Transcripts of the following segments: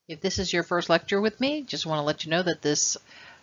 If this is your first lecture with me, just want to let you know that this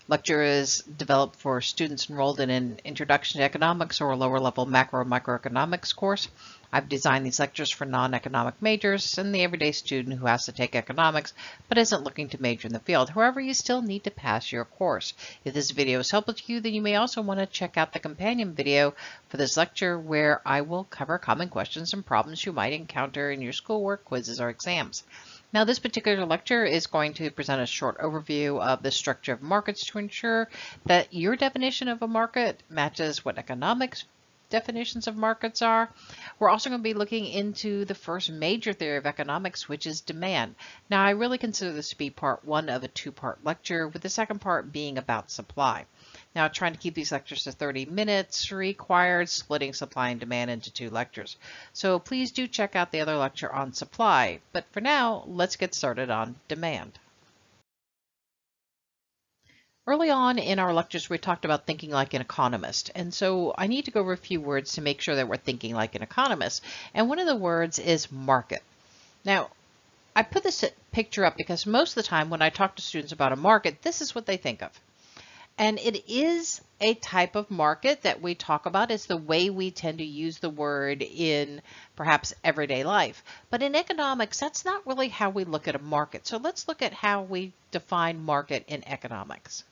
lecture is developed for students enrolled in an Introduction to Economics or a lower level macro and microeconomics course. I've designed these lectures for non-economic majors and the everyday student who has to take economics but isn't looking to major in the field. However, you still need to pass your course. If this video is helpful to you, then you may also want to check out the companion video for this lecture where I will cover common questions and problems you might encounter in your schoolwork, quizzes, or exams. Now, this particular lecture is going to present a short overview of the structure of markets to ensure that your definition of a market matches what economics definitions of markets are. We're also going to be looking into the first major theory of economics, which is demand. Now, I really consider this to be part one of a two-part lecture, with the second part being about supply. Now, trying to keep these lectures to 30 minutes required splitting supply and demand into two lectures. So please do check out the other lecture on supply. But for now, let's get started on demand. Early on in our lectures, we talked about thinking like an economist. And so I need to go over a few words to make sure that we're thinking like an economist. And one of the words is market. Now, I put this picture up because most of the time when I talk to students about a market, this is what they think of. And it is a type of market that we talk about. It's the way we tend to use the word in perhaps everyday life. But in economics, that's not really how we look at a market. So let's look at how we define market in economics.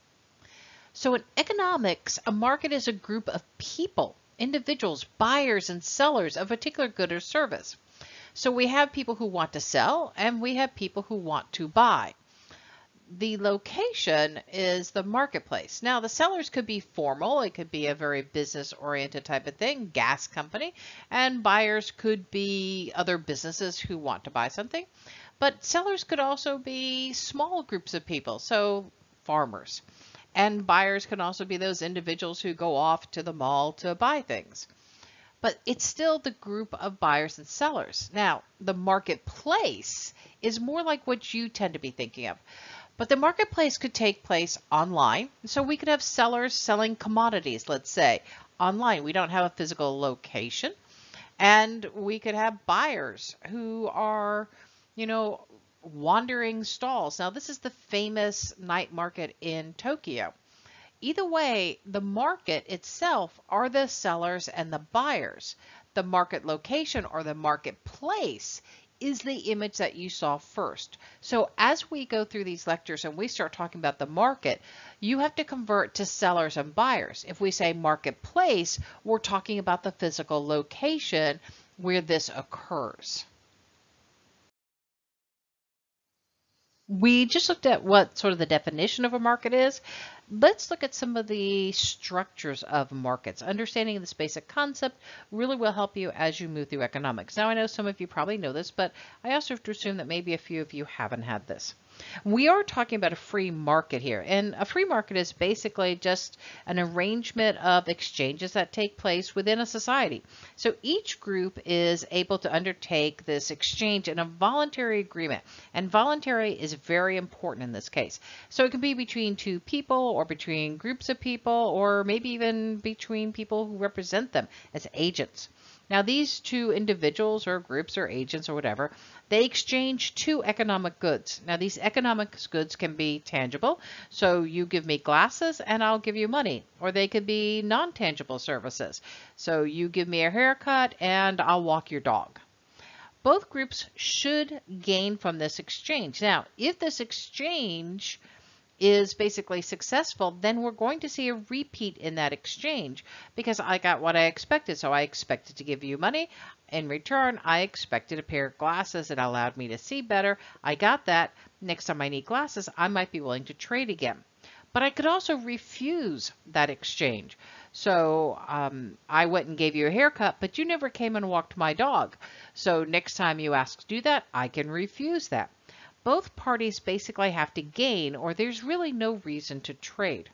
So in economics, a market is a group of people, individuals, buyers and sellers of a particular good or service. So we have people who want to sell and we have people who want to buy. The location is the marketplace. Now, the sellers could be formal. It could be a very business-oriented type of thing, gas company, and buyers could be other businesses who want to buy something. But sellers could also be small groups of people, so farmers. And buyers can also be those individuals who go off to the mall to buy things. But it's still the group of buyers and sellers. Now, the marketplace is more like what you tend to be thinking of. But the marketplace could take place online. So we could have sellers selling commodities, let's say, online. We don't have a physical location. And we could have buyers who are, wandering stalls. Now, this is the famous night market in Tokyo. Either way, the market itself are the sellers and the buyers. The market location or the marketplace is the image that you saw first. So as we go through these lectures and we start talking about the market, you have to convert to sellers and buyers. If we say marketplace, we're talking about the physical location where this occurs. We just looked at what sort of the definition of a market is. Let's look at some of the structures of markets. Understanding this basic concept really will help you as you move through economics. Now, I know some of you probably know this, but I also have to assume that maybe a few of you haven't had this. We are talking about a free market here, and a free market is basically just an arrangement of exchanges that take place within a society. So each group is able to undertake this exchange in a voluntary agreement, and voluntary is very important in this case. So it can be between two people or between groups of people or maybe even between people who represent them as agents. Now, these two individuals or groups or agents or whatever, they exchange two economic goods. Now, these economic goods can be tangible. So you give me glasses and I'll give you money. Or they could be non-tangible services. So you give me a haircut and I'll walk your dog. Both groups should gain from this exchange. Now, if this exchange is basically successful, then we're going to see a repeat in that exchange because I got what I expected. So I expected to give you money. In return, I expected a pair of glasses that allowed me to see better. I got that. Next time I need glasses, I might be willing to trade again. But I could also refuse that exchange. So I went and gave you a haircut, but you never came and walked my dog. So next time you ask to do that, I can refuse that. Both parties basically have to gain, or there's really no reason to trade.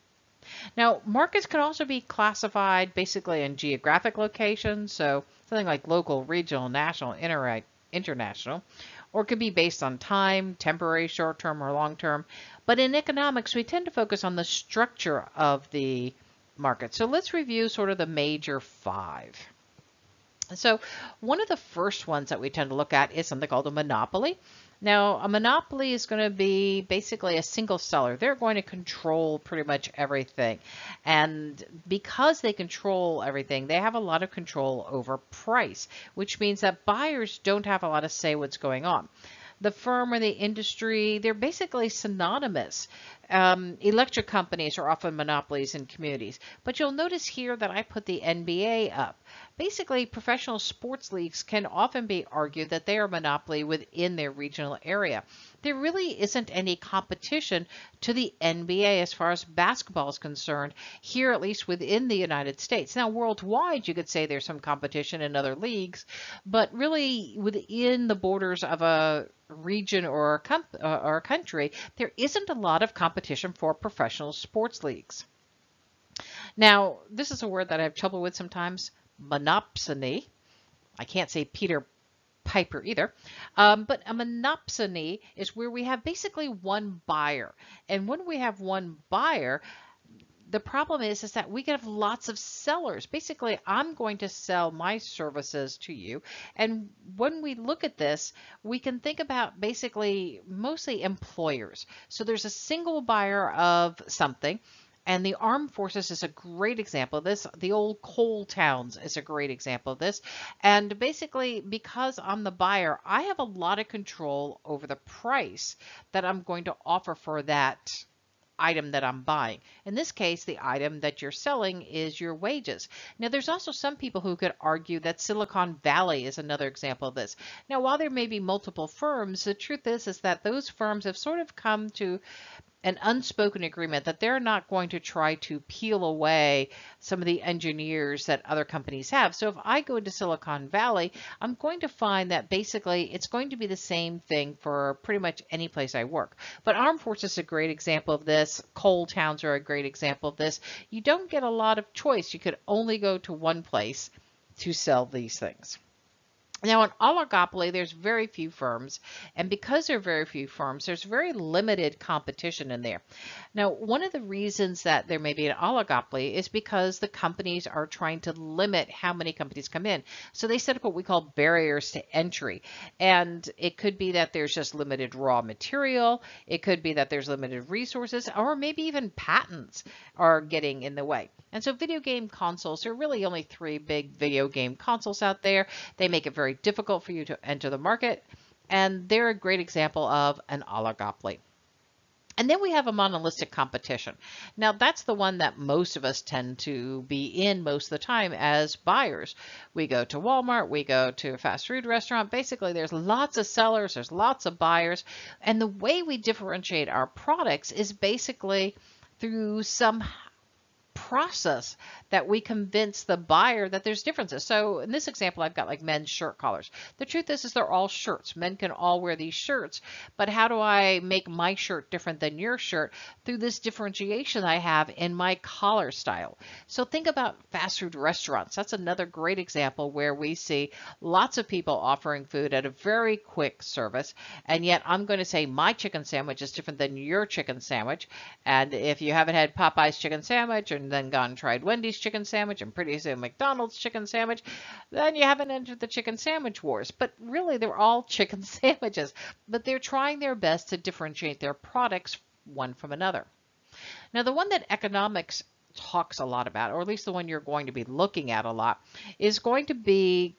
Now, markets can also be classified basically in geographic locations, so something like local, regional, national, international, or it could be based on time, temporary, short-term, or long-term. But in economics, we tend to focus on the structure of the market. So let's review sort of the major five. So one of the first ones that we tend to look at is something called a monopoly. Now, a monopoly is going to be basically a single seller. They're going to control pretty much everything. And because they control everything, they have a lot of control over price, which means that buyers don't have a lot of say what's going on. The firm or the industry, they're basically synonymous. Electric companies are often monopolies in communities. But you'll notice here that I put the NBA up. Basically, professional sports leagues can often be argued that they are a monopoly within their regional area. There really isn't any competition to the NBA as far as basketball is concerned, here at least within the United States. Now, worldwide, you could say there's some competition in other leagues, but really within the borders of a region or a country, there isn't a lot of competition for professional sports leagues. Now, this is a word that I have trouble with sometimes, monopsony. I can't say Peter Piper either. But a monopsony is where we have basically one buyer. And when we have one buyer, the problem is that we can have lots of sellers. Basically, I'm going to sell my services to you. And when we look at this, we can think about basically mostly employers. So there's a single buyer of something. And the armed forces is a great example of this. The old coal towns is a great example of this. And basically, because I'm the buyer, I have a lot of control over the price that I'm going to offer for that item that I'm buying. In this case, the item that you're selling is your wages. Now, there's also some people who could argue that Silicon Valley is another example of this. Now, while there may be multiple firms, the truth is that those firms have sort of come to an unspoken agreement that they're not going to try to peel away some of the engineers that other companies have. So if I go into Silicon Valley, I'm going to find that basically it's going to be the same thing for pretty much any place I work. But armed forces is a great example of this. Coal towns are a great example of this. You don't get a lot of choice. You could only go to one place to sell these things. Now, in oligopoly, there's very few firms, and because there are very few firms, there's very limited competition in there. Now, one of the reasons that there may be an oligopoly is because the companies are trying to limit how many companies come in. So they set up what we call barriers to entry, and it could be that there's just limited raw material, it could be that there's limited resources, or maybe even patents are getting in the way. And so video game consoles, there are really only 3 big video game consoles out there. They make it very difficult for you to enter the market, and they're a great example of an oligopoly. And then we have a monolistic competition. Now, that's the one that most of us tend to be in most of the time as buyers. We go to Walmart, we go to a fast food restaurant. Basically, there's lots of sellers, there's lots of buyers, and the way we differentiate our products is basically through some process that we convince the buyer that there's differences. So in this example, I've got like men's shirt collars. The truth is they're all shirts. Men can all wear these shirts, but how do I make my shirt different than your shirt? Through this differentiation I have in my collar style. So think about fast food restaurants. That's another great example where we see lots of people offering food at a very quick service, and yet I'm going to say my chicken sandwich is different than your chicken sandwich. And if you haven't had Popeye's chicken sandwich and then gone and tried Wendy's chicken sandwich and pretty soon McDonald's chicken sandwich, then you haven't entered the chicken sandwich wars. But really, they're all chicken sandwiches. But they're trying their best to differentiate their products one from another. Now, the one that economics talks a lot about, or at least the one you're going to be looking at a lot, is going to be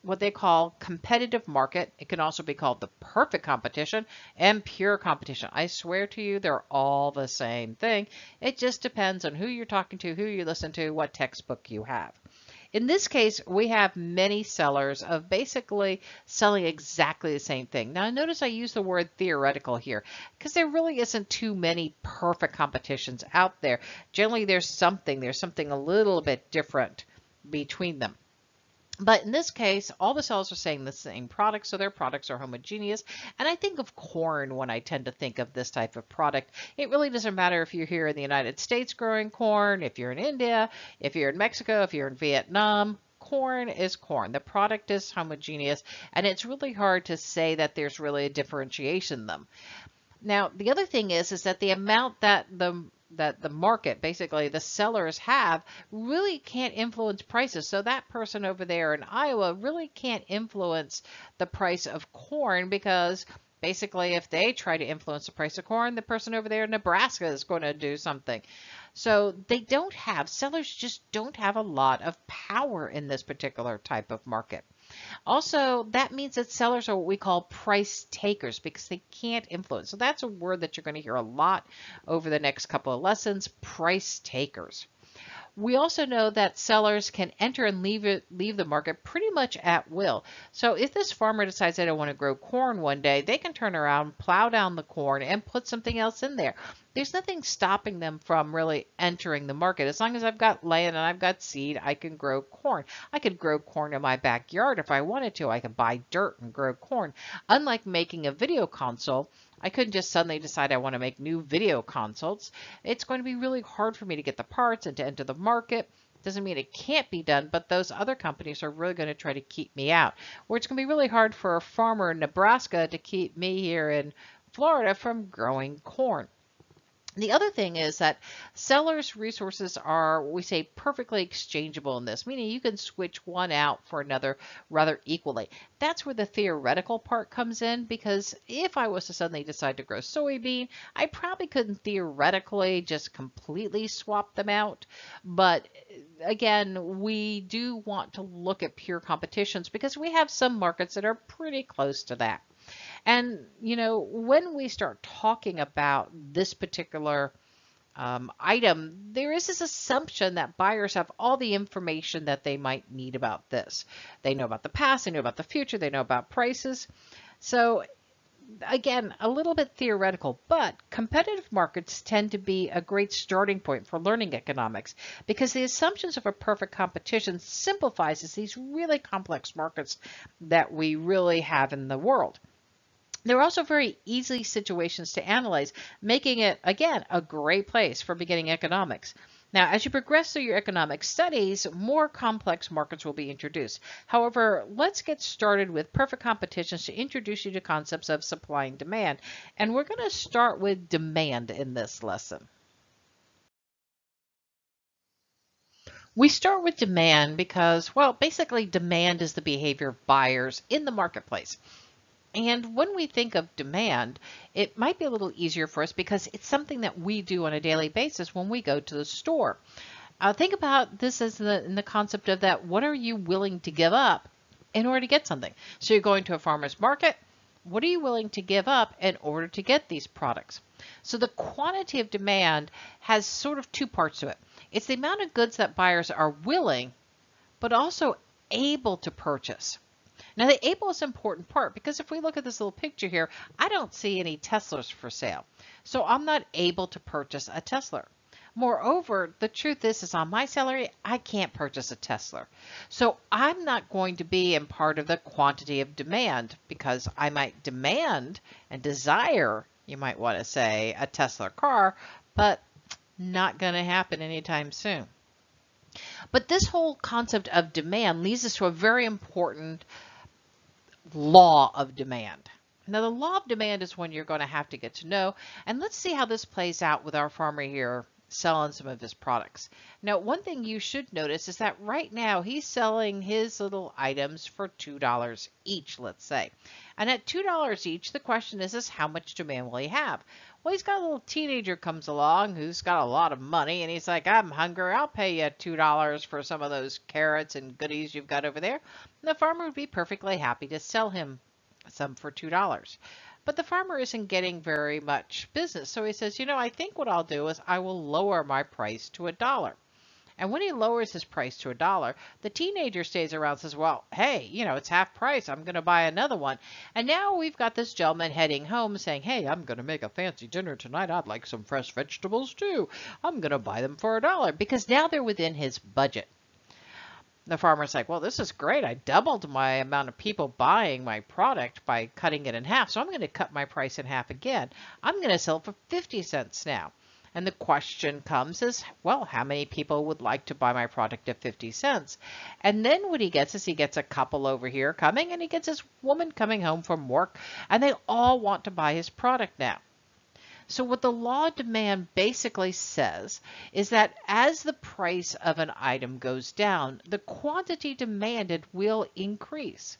what they call competitive market. It can also be called the perfect competition and pure competition. I swear to you, they're all the same thing. It just depends on who you're talking to, who you listen to, what textbook you have. In this case, we have many sellers of basically selling exactly the same thing. Now, notice I use the word theoretical here because there really isn't too many perfect competitions out there. Generally, there's something a little bit different between them. But in this case, all the sellers are saying the same product, so their products are homogeneous. And I think of corn when I tend to think of this type of product. It really doesn't matter if you're here in the United States growing corn, if you're in India, if you're in Mexico, if you're in Vietnam. Corn is corn. The product is homogeneous, and it's really hard to say that there's really a differentiation in them. Now, the other thing is that the amount that the market, basically the sellers have, really can't influence prices. So that person over there in Iowa really can't influence the price of corn because basically if they try to influence the price of corn, the person over there in Nebraska is going to do something. So sellers just don't have a lot of power in this particular type of market. Also, that means that sellers are what we call price takers because they can't influence. So that's a word that you're going to hear a lot over the next couple of lessons, price takers. We also know that sellers can enter and leave the market pretty much at will. So if this farmer decides they don't want to grow corn one day, they can turn around, plow down the corn, and put something else in there. There's nothing stopping them from really entering the market. As long as I've got land and I've got seed, I can grow corn. I could grow corn in my backyard if I wanted to. I could buy dirt and grow corn. Unlike making a video console, I couldn't just suddenly decide I want to make new video consoles. It's going to be really hard for me to get the parts and to enter the market. Doesn't mean it can't be done, but those other companies are really going to try to keep me out. Or it's going to be really hard for a farmer in Nebraska to keep me here in Florida from growing corn. The other thing is that sellers' resources are, we say, perfectly exchangeable in this, meaning you can switch one out for another rather equally. That's where the theoretical part comes in, because if I was to suddenly decide to grow soybean, I probably couldn't theoretically just completely swap them out. But again, we do want to look at pure competitions because we have some markets that are pretty close to that. And, when we start talking about this particular item, there is this assumption that buyers have all the information that they might need about this. They know about the past, they know about the future, they know about prices. So again, a little bit theoretical, but competitive markets tend to be a great starting point for learning economics because the assumptions of a perfect competition simplifies these really complex markets that we really have in the world. They're also very easy situations to analyze, making it, again, a great place for beginning economics. Now, as you progress through your economic studies, more complex markets will be introduced. However, let's get started with perfect competitions to introduce you to concepts of supply and demand. And we're going to start with demand in this lesson. We start with demand because, well, basically demand is the behavior of buyers in the marketplace. And when we think of demand, it might be a little easier for us because it's something that we do on a daily basis when we go to the store. Think about this as in the concept of that, what are you willing to give up in order to get something? So you're going to a farmer's market. What are you willing to give up in order to get these products? So the quantity of demand has sort of two parts to it. It's the amount of goods that buyers are willing, but also able to purchase. Now, the able is an important part because if we look at this little picture here, I don't see any Teslas for sale. So I'm not able to purchase a Tesla. Moreover, the truth is on my salary, I can't purchase a Tesla. So I'm not going to be in part of the quantity of demand because I might demand and desire, you might want to say, a Tesla car, but not going to happen anytime soon. But this whole concept of demand leads us to a very important law of demand. Now, the law of demand is one you're going to have to get to know, and let's see how this plays out with our farmer here selling some of his products. Now, one thing you should notice is that right now he's selling his little items for $2 each, let's say. And at $2 each, the question is how much demand will he have? Well, he's got a little teenager comes along who's got a lot of money, and he's like, I'm hungry. I'll pay you $2 for some of those carrots and goodies you've got over there. And the farmer would be perfectly happy to sell him some for $2. But the farmer isn't getting very much business. So he says, I think what I'll do is I will lower my price to $1. And when he lowers his price to $1, the teenager stays around and says, well, hey, it's half price. I'm going to buy another one. And now we've got this gentleman heading home saying, hey, I'm going to make a fancy dinner tonight. I'd like some fresh vegetables too. I'm going to buy them for $1 because now they're within his budget. The farmer's like, well, this is great. I doubled my amount of people buying my product by cutting it in half. So I'm going to cut my price in half again. I'm going to sell it for 50 cents now. And the question comes is, well, how many people would like to buy my product at 50 cents? And then what he gets is he gets a couple over here coming, and he gets this woman coming home from work, and they all want to buy his product now. So what the law of demand basically says is that as the price of an item goes down, the quantity demanded will increase.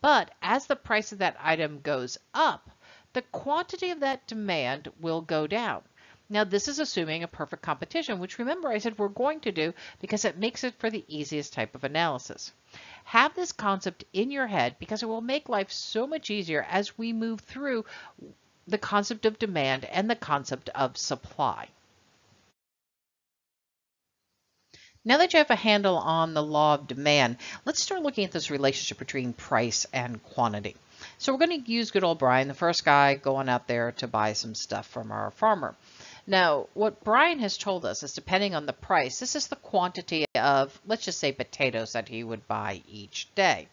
But as the price of that item goes up, the quantity of that demand will go down. Now, this is assuming a perfect competition, which remember I said we're going to do because it makes it for the easiest type of analysis. Have this concept in your head because it will make life so much easier as we move through the concept of demand and the concept of supply. Now that you have a handle on the law of demand, let's start looking at this relationship between price and quantity. So we're going to use good old Brian, the first guy going out there to buy some stuff from our farmer. Now, what Brian has told us is depending on the price, this is the quantity of, let's just say, potatoes that he would buy each day.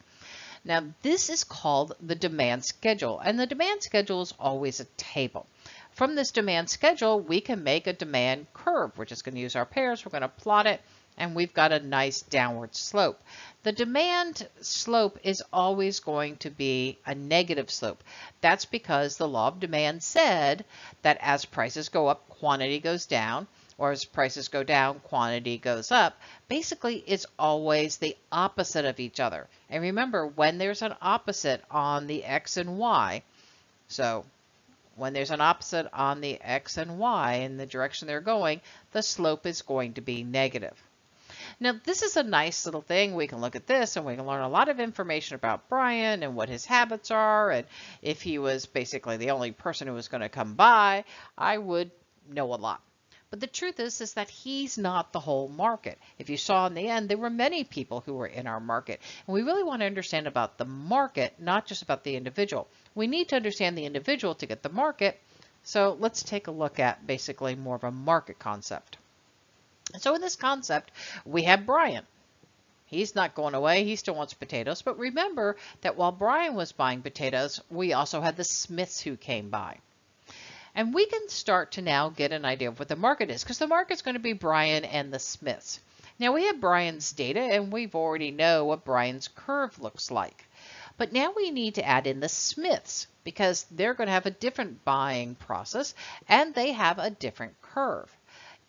Now, this is called the demand schedule, and the demand schedule is always a table. From this demand schedule, we can make a demand curve. We're just going to use our pairs, we're going to plot it, and we've got a nice downward slope. The demand slope is always going to be a negative slope. That's because the law of demand said that as prices go up, quantity goes down, or as prices go down, quantity goes up. Basically, it's always the opposite of each other. And remember, when there's an opposite on the X and Y, so when there's an opposite on the X and Y in the direction they're going, the slope is going to be negative. Now, this is a nice little thing. We can look at this and we can learn a lot of information about Brian and what his habits are. And if he was basically the only person who was going to come by, I would know a lot. But the truth is that he's not the whole market. If you saw in the end, there were many people who were in our market. And we really want to understand about the market, not just about the individual. We need to understand the individual to get the market. So let's take a look at basically more of a market concept. So in this concept, we have Brian. He's not going away. He still wants potatoes. But remember that while Brian was buying potatoes, we also had the Smiths who came by. And we can start to now get an idea of what the market is, because the market's going to be Brian and the Smiths. Now we have Brian's data, and we've already know what Brian's curve looks like. But now we need to add in the Smiths, because they're going to have a different buying process, and they have a different curve.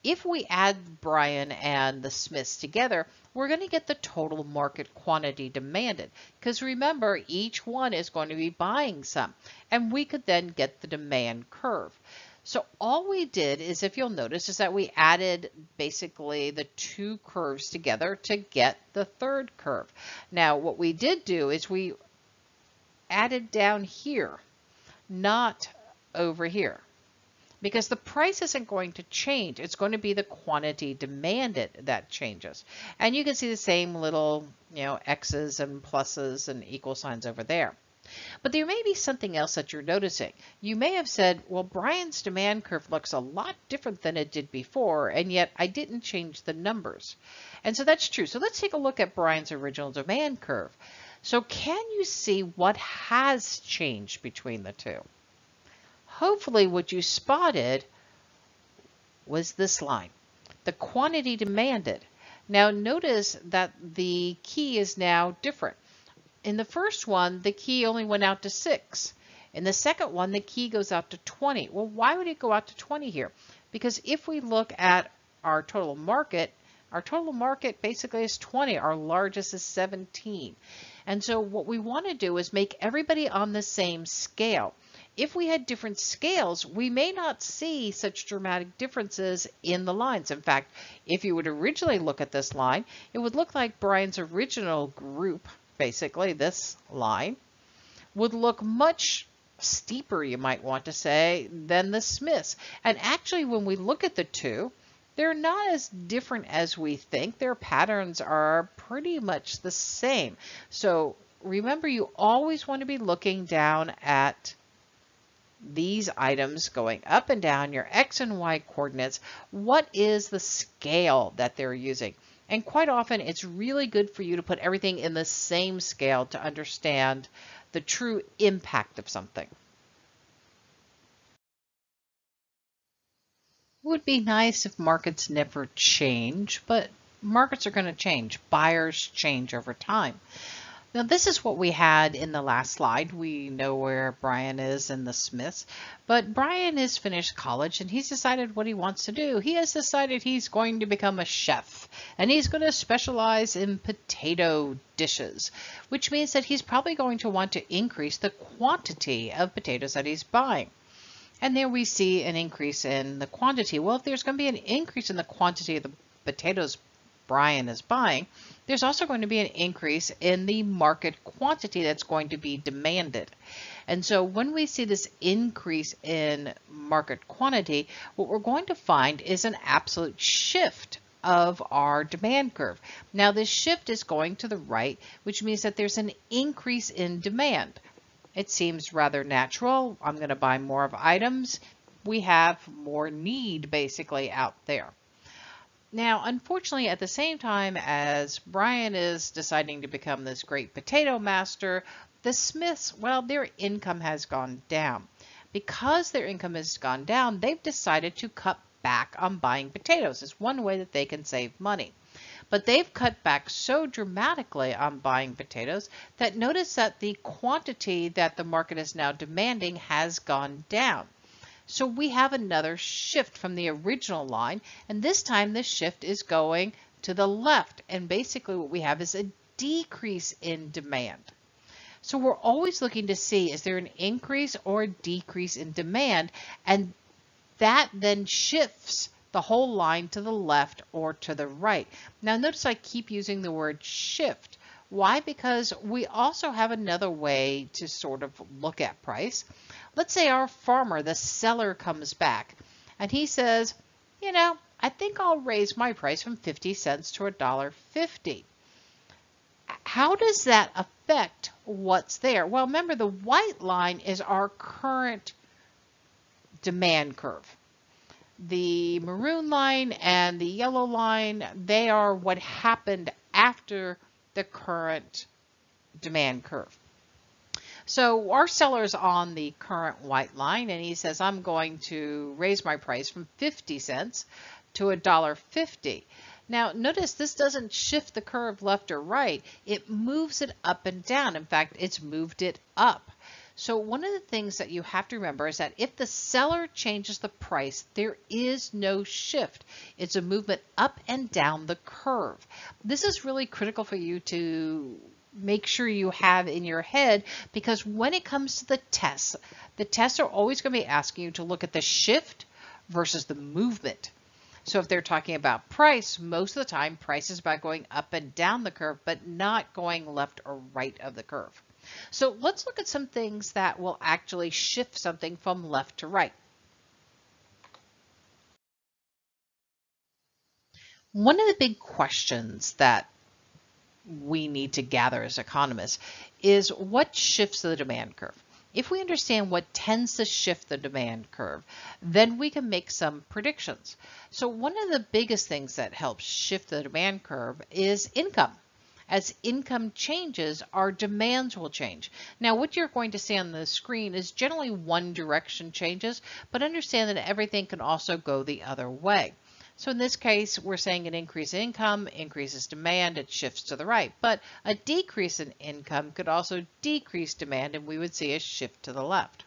If we add Brian and the Smiths together, we're going to get the total market quantity demanded. Because remember, each one is going to be buying some. And we could then get the demand curve. So all we did is, if you'll notice, is that we added basically the two curves together to get the third curve. Now, what we did do is we added down here, not over here. Because the price isn't going to change. It's going to be the quantity demanded that changes. And you can see the same little, X's and pluses and equal signs over there. But there may be something else that you're noticing. You may have said, well, Brian's demand curve looks a lot different than it did before, and yet I didn't change the numbers. And so that's true. So let's take a look at Brian's original demand curve. So can you see what has changed between the two? Hopefully what you spotted was this line, the quantity demanded. Now notice that the key is now different. In the first one, the key only went out to 6. In the second one, the key goes out to 20. Well, why would it go out to 20 here? Because if we look at our total market basically is 20. Our largest is 17. And so what we want to do is make everybody on the same scale. If we had different scales, we may not see such dramatic differences in the lines. In fact, if you would originally look at this line, it would look like Brian's original group, basically this line, would look much steeper, you might want to say, than the Smiths. And actually, when we look at the two, they're not as different as we think. Their patterns are pretty much the same. So remember, you always want to be looking down at these items going up and down, your X and Y coordinates. What is the scale that they're using? And quite often it's really good for you to put everything in the same scale to understand the true impact of something. It would be nice if markets never change, but markets are going to change. Buyers change over time. Now, this is what we had in the last slide. We know where Brian is in the Smiths, but Brian has finished college and he's decided what he wants to do. He has decided he's going to become a chef and he's going to specialize in potato dishes, which means that he's probably going to want to increase the quantity of potatoes that he's buying. And there we see an increase in the quantity. Well, if there's going to be an increase in the quantity of the potatoes Brian is buying, there's also going to be an increase in the market quantity that's going to be demanded. And so when we see this increase in market quantity, what we're going to find is an absolute shift of our demand curve. Now this shift is going to the right, which means that there's an increase in demand. It seems rather natural. I'm going to buy more of items. We have more need basically out there. Now, unfortunately, at the same time as Brian is deciding to become this great potato master, the Smiths, well, their income has gone down. Because their income has gone down, they've decided to cut back on buying potatoes. It's one way that they can save money. But they've cut back so dramatically on buying potatoes that notice that the quantity that the market is now demanding has gone down. So we have another shift from the original line, and this time the shift is going to the left, and basically what we have is a decrease in demand. So we're always looking to see, is there an increase or a decrease in demand, and that then shifts the whole line to the left or to the right. Now notice I keep using the word shift. Why? Because we also have another way to sort of look at price. Let's say our farmer, the seller, comes back and he says, you know, I think I'll raise my price from 50 cents to $1.50. How does that affect what's there? Well, remember the white line is our current demand curve. The maroon line and the yellow line, they are what happened after the current demand curve. So our seller's on the current white line and he says, I'm going to raise my price from 50 cents to $1.50. Now notice this doesn't shift the curve left or right. It moves it up and down. In fact, it's moved it up. So one of the things that you have to remember is that if the seller changes the price, there is no shift. It's a movement up and down the curve. This is really critical for you to make sure you have in your head, because when it comes to the tests are always going to be asking you to look at the shift versus the movement. So if they're talking about price, most of the time price is about going up and down the curve, but not going left or right of the curve. So let's look at some things that will actually shift something from left to right. One of the big questions that we need to gather as economists is what shifts the demand curve. If we understand what tends to shift the demand curve, then we can make some predictions. So one of the biggest things that helps shift the demand curve is income. As income changes, our demands will change. Now, what you're going to see on the screen is generally one direction changes, but understand that everything can also go the other way. So in this case, we're saying an increase in income increases demand, it shifts to the right. But a decrease in income could also decrease demand, and we would see a shift to the left.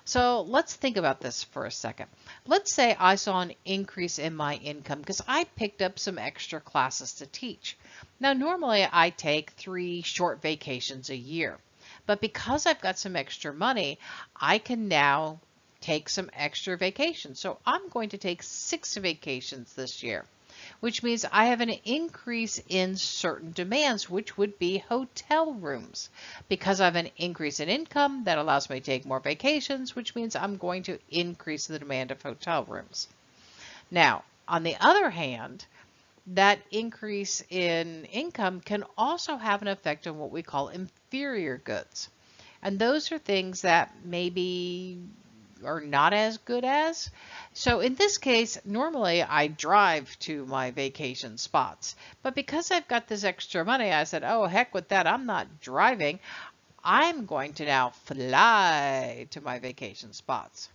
So let's think about this for a second. Let's say I saw an increase in my income because I picked up some extra classes to teach. Now, normally I take 3 short vacations a year, but because I've got some extra money, I can now take some extra vacations. So I'm going to take 6 vacations this year, which means I have an increase in certain demands, which would be hotel rooms. Because I have an increase in income, that allows me to take more vacations, which means I'm going to increase the demand of hotel rooms. Now, on the other hand, that increase in income can also have an effect on what we call inferior goods. And those are things that maybe are not as good as. So in this case, normally I drive to my vacation spots, but because I've got this extra money, I said, oh, heck with that. I'm not driving. I'm going to now fly to my vacation spots.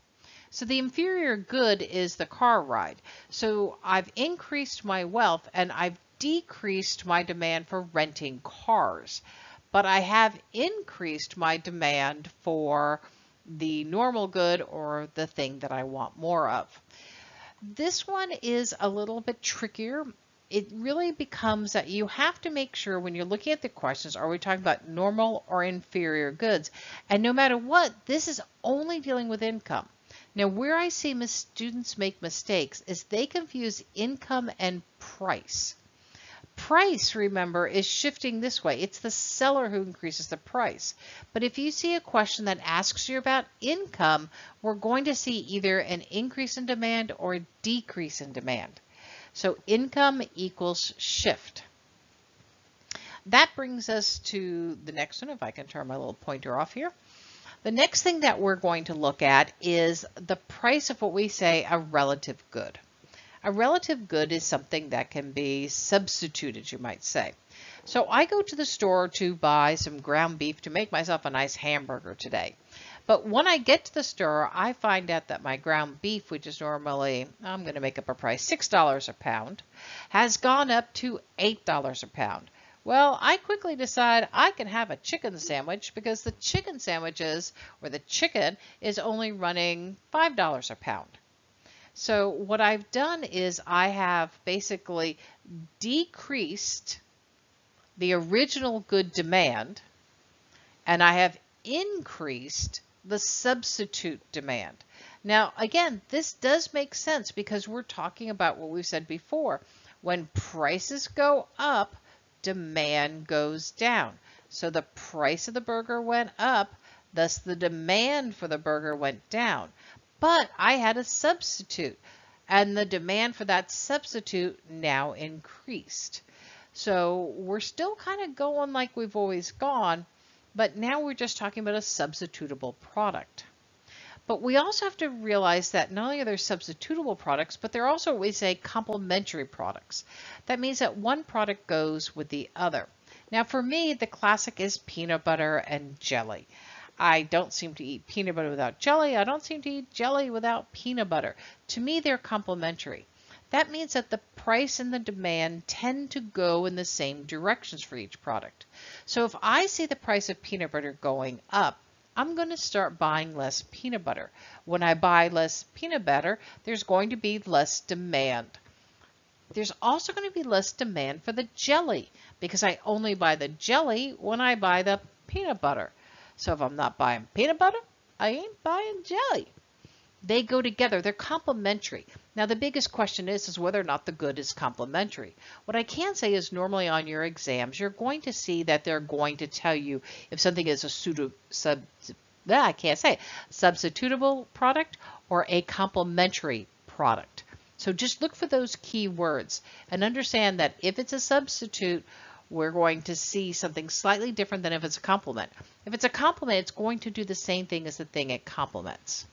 So the inferior good is the car ride. So I've increased my wealth and I've decreased my demand for renting cars. but I have increased my demand for the normal good or the thing that I want more of. This one is a little bit trickier. It really becomes that you have to make sure when you're looking at the questions, are we talking about normal or inferior goods? And no matter what, this is only dealing with income. Now, where I see students make mistakes is they confuse income and price. Price, remember, is shifting this way. It's the seller who increases the price. But if you see a question that asks you about income, we're going to see either an increase in demand or a decrease in demand. So income equals shift. That brings us to the next one, if I can turn my little pointer off here. The next thing that we're going to look at is the price of what we say a relative good. A relative good is something that can be substituted, you might say. So I go to the store to buy some ground beef to make myself a nice hamburger today. But when I get to the store, I find out that my ground beef, which is normally, I'm going to make up a price, $6 a pound, has gone up to $8 a pound. Well, I quickly decide I can have a chicken sandwich because the chicken sandwiches, or the chicken, is only running $5 a pound. So what I've done is I have basically decreased the original good demand, and I have increased the substitute demand. Now, again, this does make sense because we're talking about what we've said before. When prices go up, demand goes down. So the price of the burger went up, thus the demand for the burger went down. But I had a substitute, and the demand for that substitute now increased. So we're still kind of going like we've always gone, but now we're just talking about a substitutable product. But we also have to realize that not only are there substitutable products, but they're also what we say complementary products. That means that one product goes with the other. Now for me, the classic is peanut butter and jelly. I don't seem to eat peanut butter without jelly. I don't seem to eat jelly without peanut butter. To me, they're complementary. That means that the price and the demand tend to go in the same directions for each product. So if I see the price of peanut butter going up, I'm going to start buying less peanut butter. When I buy less peanut butter, there's going to be less demand. There's also going to be less demand for the jelly because I only buy the jelly when I buy the peanut butter. So if I'm not buying peanut butter, I ain't buying jelly. They go together. They're complementary. Now, the biggest question is whether or not the good is complementary. What I can say is normally on your exams, you're going to see that they're going to tell you if something is a substitutable product or a complementary product. So just look for those key words and understand that if it's a substitute, we're going to see something slightly different than if it's a complement. If it's a complement, it's going to do the same thing as the thing it complements.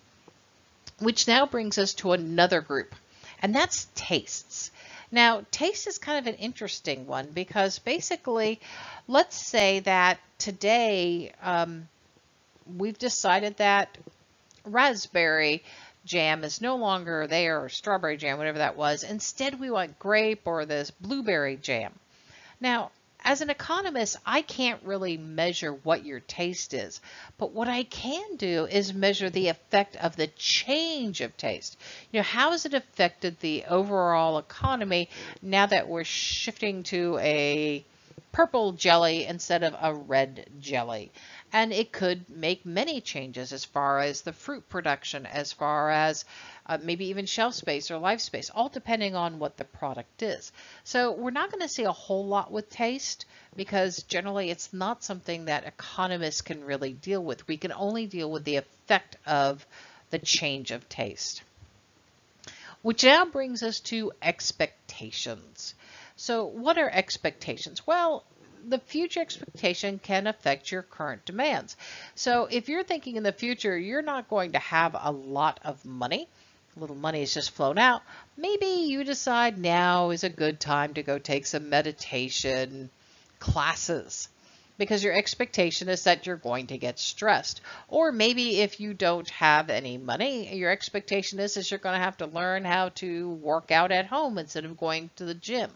Which now brings us to another group, and that's tastes. Now, taste is kind of an interesting one because basically, let's say that today we've decided that raspberry jam is no longer there, or strawberry jam, whatever that was. Instead, we want grape or this blueberry jam. Now, as an economist, I can't really measure what your taste is, but what I can do is measure the effect of the change of taste. You know, how has it affected the overall economy now that we're shifting to a purple jelly instead of a red jelly? And it could make many changes as far as the fruit production, as far as maybe even shelf space or life space, all depending on what the product is. So we're not going to see a whole lot with taste because generally it's not something that economists can really deal with. We can only deal with the effect of the change of taste. Which now brings us to expectations. So what are expectations? Well, the future expectation can affect your current demands. So if you're thinking in the future, you're not going to have a lot of money. A little money is just flown out. Maybe you decide now is a good time to go take some meditation classes because your expectation is that you're going to get stressed. Or maybe if you don't have any money, your expectation is you're going to have to learn how to work out at home instead of going to the gym.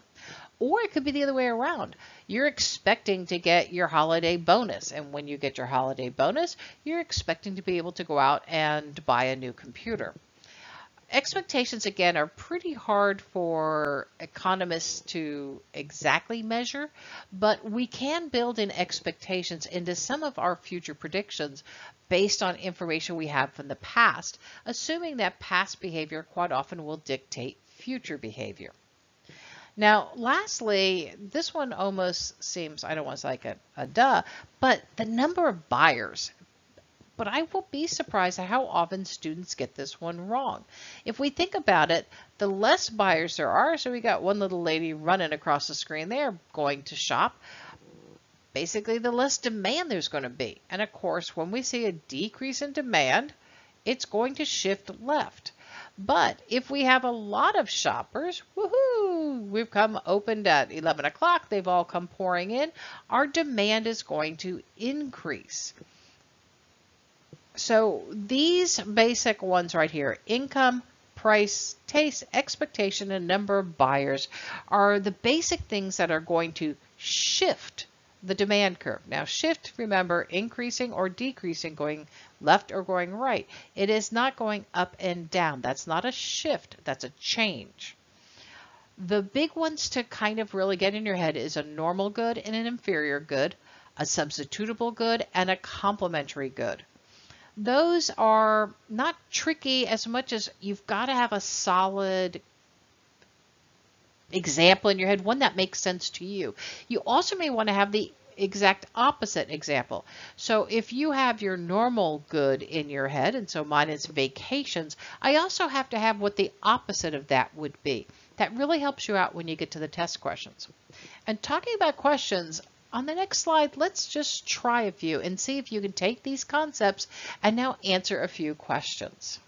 Or it could be the other way around. You're expecting to get your holiday bonus. And when you get your holiday bonus, you're expecting to be able to go out and buy a new computer. Expectations, again, are pretty hard for economists to exactly measure, but we can build in expectations into some of our future predictions based on information we have from the past, assuming that past behavior quite often will dictate future behavior. Now, lastly, this one almost seems, I don't want to say like a duh, but the number of buyers. But I will be surprised at how often students get this one wrong. If we think about it, the less buyers there are, so we got one little lady running across the screen there going to shop, basically the less demand there's going to be. And of course, when we see a decrease in demand, it's going to shift left. But if we have a lot of shoppers, woohoo, we've come opened at 11 o'clock, they've all come pouring in, our demand is going to increase. So these basic ones right here, income, price, taste, expectation, and number of buyers, are the basic things that are going to shift the demand curve. Now shift, remember, increasing or decreasing, going left or going right. It is not going up and down. That's not a shift, that's a change. The big ones to kind of really get in your head is a normal good and an inferior good, a substitutable good, and a complementary good. Those are not tricky as much as you've got to have a solid example in your head, one that makes sense to you. You also may want to have the exact opposite example. So if you have your normal good in your head, and so mine is vacations, I also have to have what the opposite of that would be. That really helps you out when you get to the test questions. And talking about questions, on the next slide, let's just try a few and see if you can take these concepts and now answer a few questions.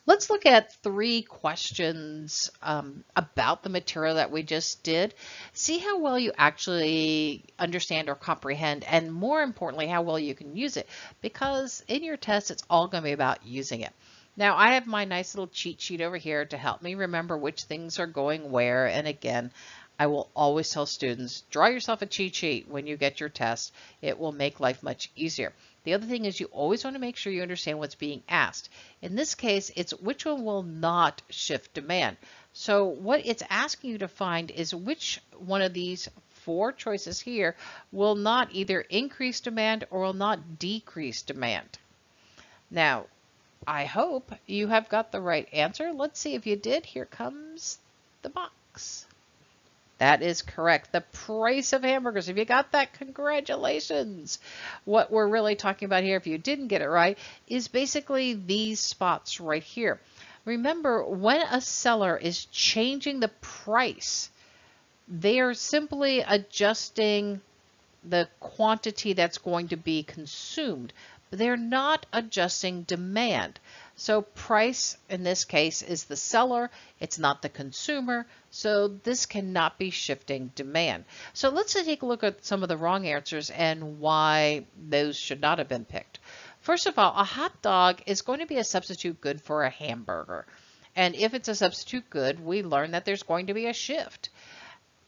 Let's look at 3 questions about the material that we just did. See how well you actually understand or comprehend, and more importantly, how well you can use it, because in your test, it's all going to be about using it. Now, I have my nice little cheat sheet over here to help me remember which things are going where. And again, I will always tell students, draw yourself a cheat sheet when you get your test. It will make life much easier. The other thing is you always want to make sure you understand what's being asked. In this case, it's which one will not shift demand. So what it's asking you to find is which one of these 4 choices here will not either increase demand or will not decrease demand. Now, I hope you have got the right answer. Let's see if you did. Here comes the box. That is correct. The price of hamburgers. If you got that, congratulations. What we're really talking about here, if you didn't get it right, is basically these spots right here. Remember, when a seller is changing the price, they are simply adjusting the quantity that's going to be consumed. They're not adjusting demand. So price in this case is the seller, it's not the consumer, so this cannot be shifting demand. So let's take a look at some of the wrong answers and why those should not have been picked. First of all, a hot dog is going to be a substitute good for a hamburger. And if it's a substitute good, we learn that there's going to be a shift.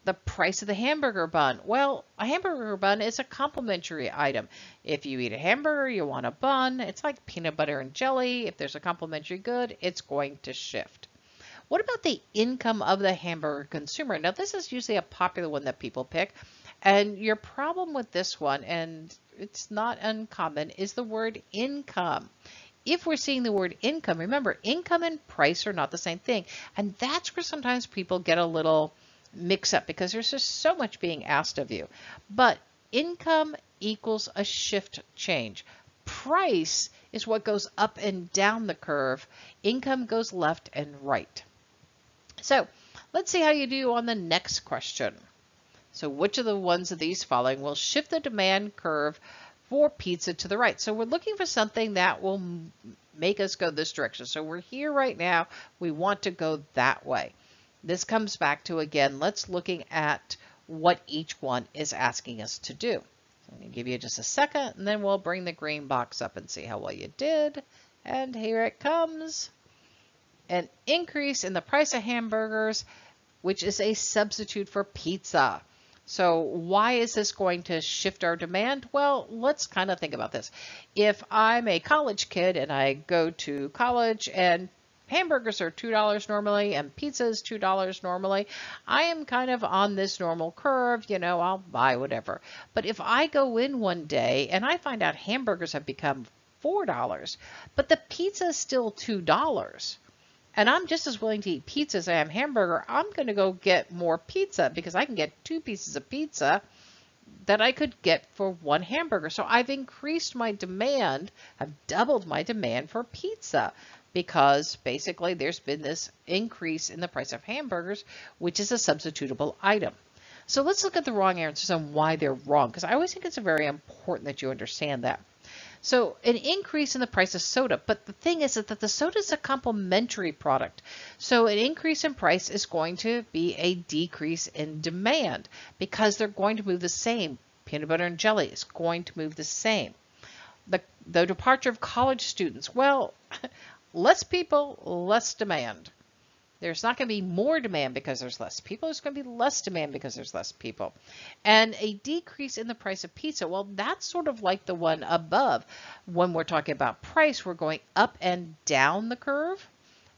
The price of the hamburger bun. Well, a hamburger bun is a complementary item. If you eat a hamburger, you want a bun. It's like peanut butter and jelly. If there's a complementary good, it's going to shift. What about the income of the hamburger consumer? Now, this is usually a popular one that people pick. And your problem with this one, and it's not uncommon, is the word income. If we're seeing the word income, remember, income and price are not the same thing. And that's where sometimes people get a little mix up because there's just so much being asked of you. But income equals a shift change. Price is what goes up and down the curve. Income goes left and right. So let's see how you do on the next question. So which of the ones of these following will shift the demand curve for pizza to the right? So we're looking for something that will make us go this direction. So we're here right now. We want to go that way. This comes back to, again, let's looking at what each one is asking us to do. So I'm going to give you just a second, and then we'll bring the green box up and see how well you did. And here it comes. an increase in the price of hamburgers, which is a substitute for pizza. So why is this going to shift our demand? Well, let's kind of think about this. If I'm a college kid and I go to college and hamburgers are $2 normally and pizza is $2 normally, I am kind of on this normal curve, I'll buy whatever. But if I go in one day and I find out hamburgers have become $4, but the pizza is still $2, and I'm just as willing to eat pizza as I am hamburger, I'm going to go get more pizza because I can get 2 pieces of pizza that I could get for 1 hamburger. So I've increased my demand, I've doubled my demand for pizza because basically there's been this increase in the price of hamburgers, which is a substitutable item. So let's look at the wrong answers and why they're wrong, because I always think it's very important that you understand that. So an increase in the price of soda, but the thing is that the soda is a complementary product. So an increase in price is going to be a decrease in demand because they're going to move the same. Peanut butter and jelly is going to move the same. The departure of college students, well, less people, less demand. There's not going to be more demand because there's less people. There's going to be less demand because there's less people. And a decrease in the price of pizza, well, that's sort of like the one above. When we're talking about price, we're going up and down the curve.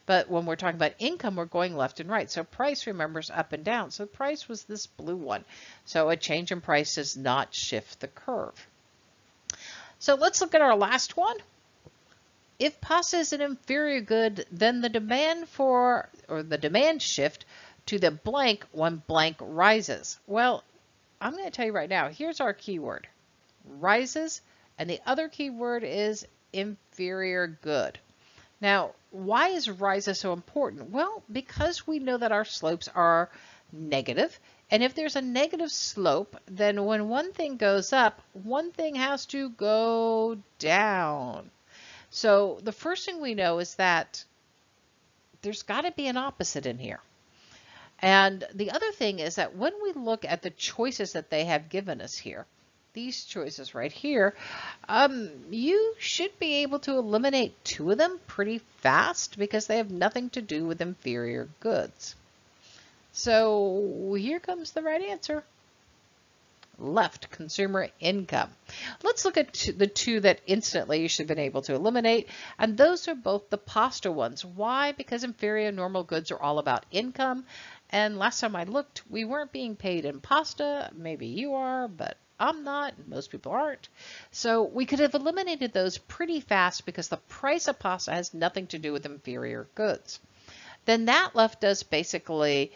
But when we're talking about income, we're going left and right. So price, remember, is up and down. So price was this blue one. So a change in price does not shift the curve. So let's look at our last one. If pasta is an inferior good, then the demand shift to the blank when blank rises. Well, I'm going to tell you right now, here's our keyword, rises, and the other keyword is inferior good. Now, why is rises so important? Well, because we know that our slopes are negative, and if there's a negative slope, then when one thing goes up, one thing has to go down. So the first thing we know is that there's got to be an opposite in here. And the other thing is that when we look at the choices that they have given us here, these choices right here, you should be able to eliminate 2 of them pretty fast because they have nothing to do with inferior goods. So here comes the right answer. Left, consumer income. Let's look at the 2 that instantly you should have been able to eliminate, and those are both the pasta ones. Why? Because inferior normal goods are all about income, and last time I looked, we weren't being paid in pasta. Maybe you are, but I'm not, and most people aren't. So we could have eliminated those pretty fast because the price of pasta has nothing to do with inferior goods. Then that left us basically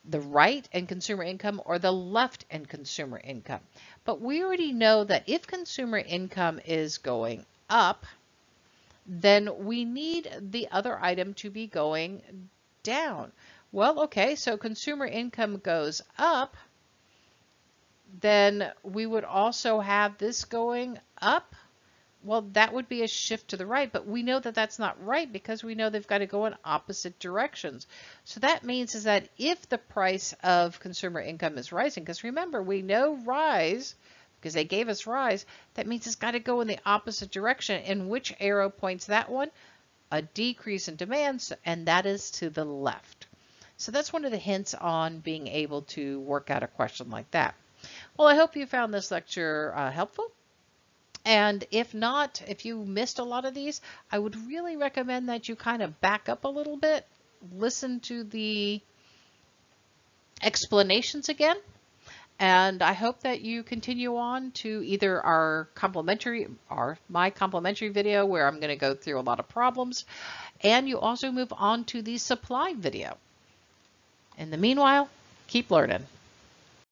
the right and consumer income or the left and consumer income. But we already know that if consumer income is going up, then we need the other item to be going down. Well, okay, so consumer income goes up, then we would also have this going up. Well, that would be a shift to the right, but we know that that's not right because we know they've got to go in opposite directions. So that means is that if the price of consumer income is rising, because remember, we know rise, because they gave us rise, that means it's got to go in the opposite direction. And which arrow points that one? A decrease in demand, and that is to the left. So that's one of the hints on being able to work out a question like that. Well, I hope you found this lecture helpful. And if not, if you missed a lot of these, I would really recommend that you kind of back up a little bit, listen to the explanations again, and I hope that you continue on to either our complimentary or my complimentary video where I'm going to go through a lot of problems, and you also move on to the supply video. In the meanwhile, keep learning.